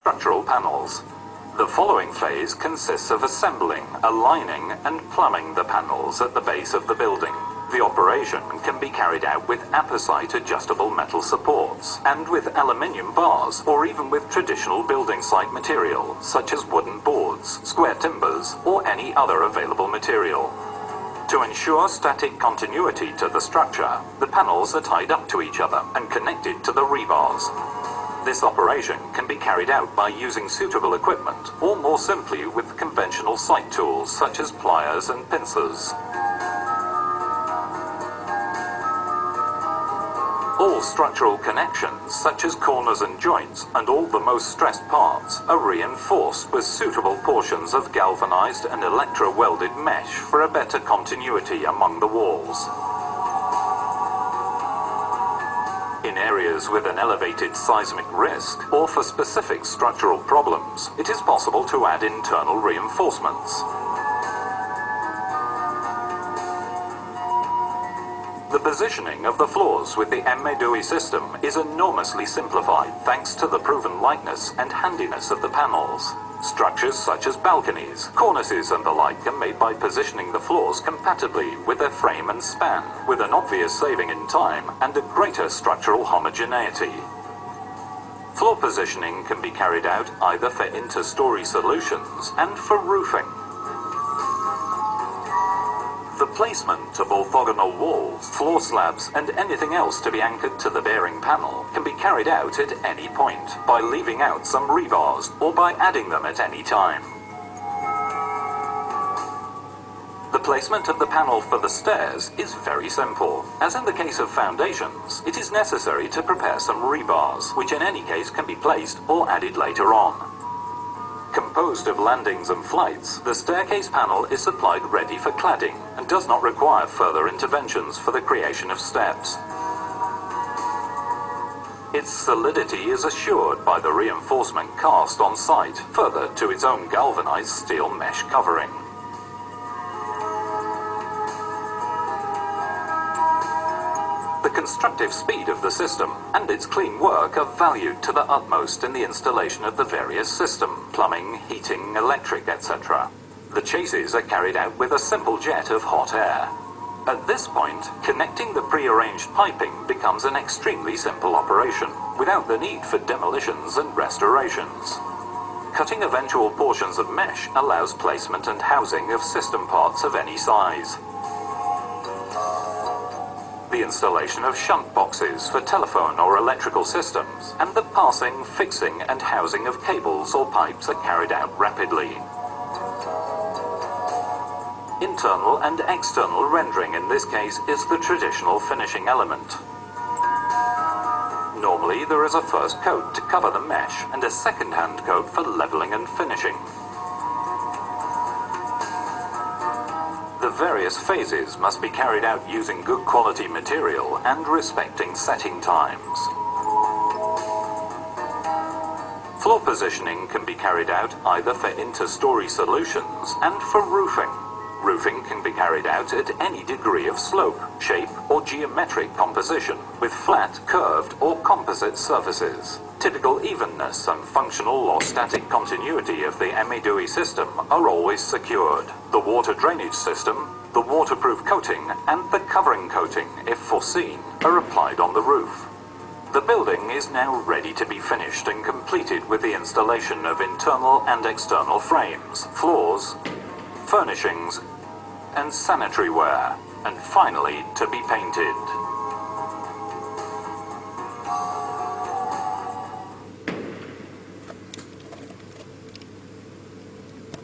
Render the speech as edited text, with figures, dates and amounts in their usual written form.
Structural panels. The following phase consists of assembling, aligning and plumbing the panels at the base of the building. The operation can be carried out with apposite adjustable metal supports, and with aluminium bars, or even with traditional building site material, such as wooden boards, square timbers, or any other available material. To ensure static continuity to the structure, the panels are tied up to each other and connected to the rebars. This operation can be carried out by using suitable equipment, or more simply with conventional site tools such as pliers and pincers. All structural connections, such as corners and joints, and all the most stressed parts, are reinforced with suitable portions of galvanized and electro-welded mesh for a better continuity among the walls. In areas with an elevated seismic risk, or for specific structural problems, it is possible to add internal reinforcements. The positioning of the floors with the Emeidouis system is enormously simplified thanks to the proven lightness and handiness of the panels. Structures such as balconies, cornices and the like are made by positioning the floors compatibly with their frame and span, with an obvious saving in time and a greater structural homogeneity. Floor positioning can be carried out either for inter-story solutions and for roofing. The placement of orthogonal walls, floor slabs and anything else to be anchored to the bearing panel can be carried out at any point by leaving out some rebars or by adding them at any time. The placement of the panel for the stairs is very simple. As in the case of foundations, it is necessary to prepare some rebars, which in any case can be placed or added later on. Composed of landings and flights, the staircase panel is supplied ready for cladding and does not require further interventions for the creation of steps. Its solidity is assured by the reinforcement cast on site, further to its own galvanized steel mesh covering. The constructive speed of the system and its clean work are valued to the utmost in the installation of the various systems: plumbing, heating, electric, etc. The chases are carried out with a simple jet of hot air. At this point, connecting the pre-arranged piping becomes an extremely simple operation, without the need for demolitions and restorations. Cutting eventual portions of mesh allows placement and housing of system parts of any size. The installation of shunt boxes for telephone or electrical systems, and the passing, fixing and housing of cables or pipes are carried out rapidly. Internal and external rendering in this case is the traditional finishing element. Normally there is a first coat to cover the mesh and a second-hand coat for leveling and finishing. The various phases must be carried out using good quality material and respecting setting times. Floor positioning can be carried out either for inter-story solutions and for roofing. Roofing can be carried out at any degree of slope, shape or geometric composition, with flat, curved or composite surfaces. Typical evenness and functional or static continuity of the Emeidouis system are always secured. The water drainage system, the waterproof coating and the covering coating, if foreseen, are applied on the roof. The building is now ready to be finished and completed with the installation of internal and external frames, floors, furnishings and sanitary ware, and finally to be painted.